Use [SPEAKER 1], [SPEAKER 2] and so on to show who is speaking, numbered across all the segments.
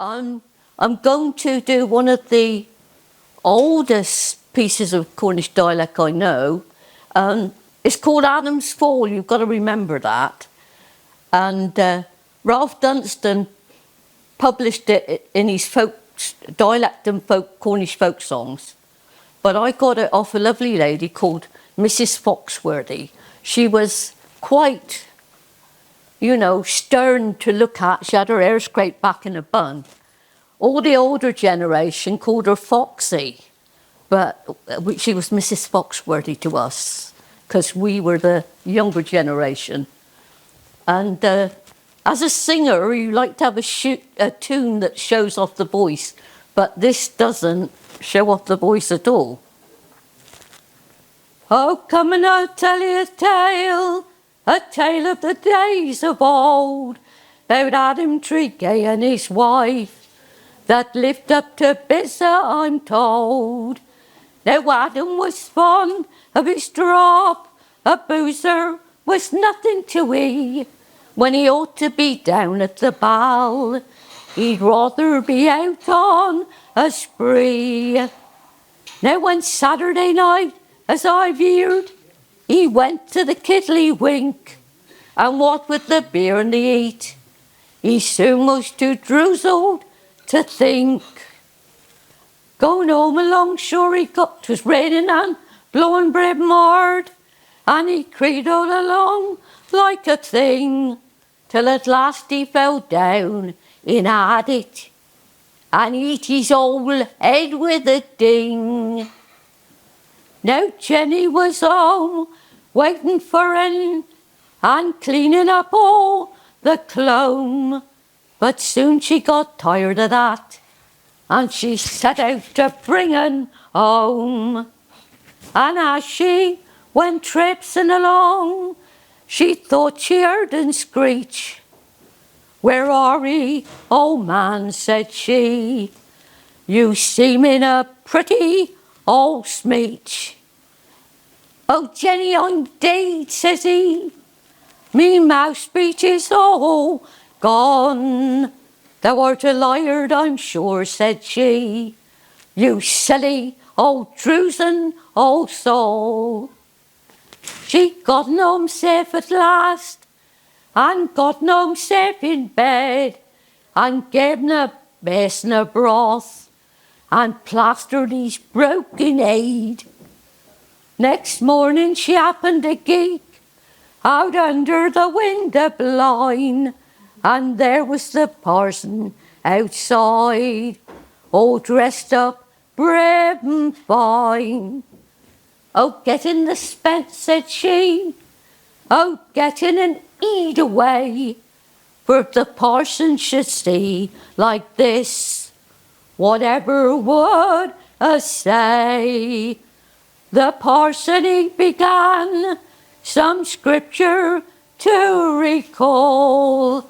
[SPEAKER 1] I'm going to do one of the oldest pieces of Cornish dialect I know. It's called Adam's Fall, you've got to remember that. And Ralph Dunstan published it in his dialect and Cornish folk songs. But I got it off a lovely lady called Mrs. Foxworthy. She was quite, you know, stern to look at. She had her hair scraped back in a bun. All the older generation called her Foxy, but she was Mrs. Foxworthy to us, because we were the younger generation. And as a singer, you like to have a tune that shows off the voice, but this doesn't show off the voice at all. Oh, come and I'll tell you a tale of the days of old, about Adam Treaty and his wife, that lived up to Bissa, I'm told. Now Adam was fond of his drop, a boozer was nothing to eat. When he ought to be down at the ball, he'd rather be out on a spree. Now one Saturday night, as I've heard, he went to the Kiddly Wink, and what with the beer and the eat, he soon was too droozled to think. Going home along shore he got, 'twas raining and blowing brim hard, and he credoed along like a thing, till at last he fell down in had it, and hit his old head with a ding. Now Jenny was home, waiting for him, and cleaning up all the clone. But soon she got tired of that, and she set out to bring him home. And as she went traipsing along, she thought she heard him screech. Where are ye, old man, said she, you seem in a pretty old smeech. Oh, Jenny, I'm dead, says he, me mouth speech is all gone. Thou art a liar, I'm sure, said she, you silly old drusen old soul. She got home safe at last, and got home safe in bed, and gave him a basin of broth, and plastered his broken head. Next morning she happened to geek out under the window blind, and there was the parson outside, all dressed up brave and fine. Oh, get in the spence, said she, oh, get in and eat away, for if the parson should see like this, whatever would I say? The parson he began some scripture to recall.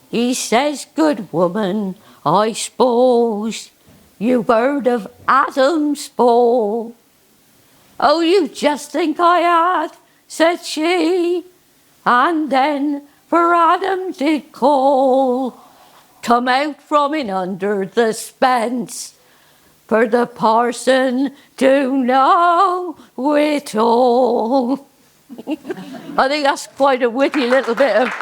[SPEAKER 1] He says, good woman, I suppose you've heard of Adam's fall. Oh, you just think I had, said she, and then for Adam did call, come out from in under the spence, for the parson to know it all. I think that's quite a witty little bit of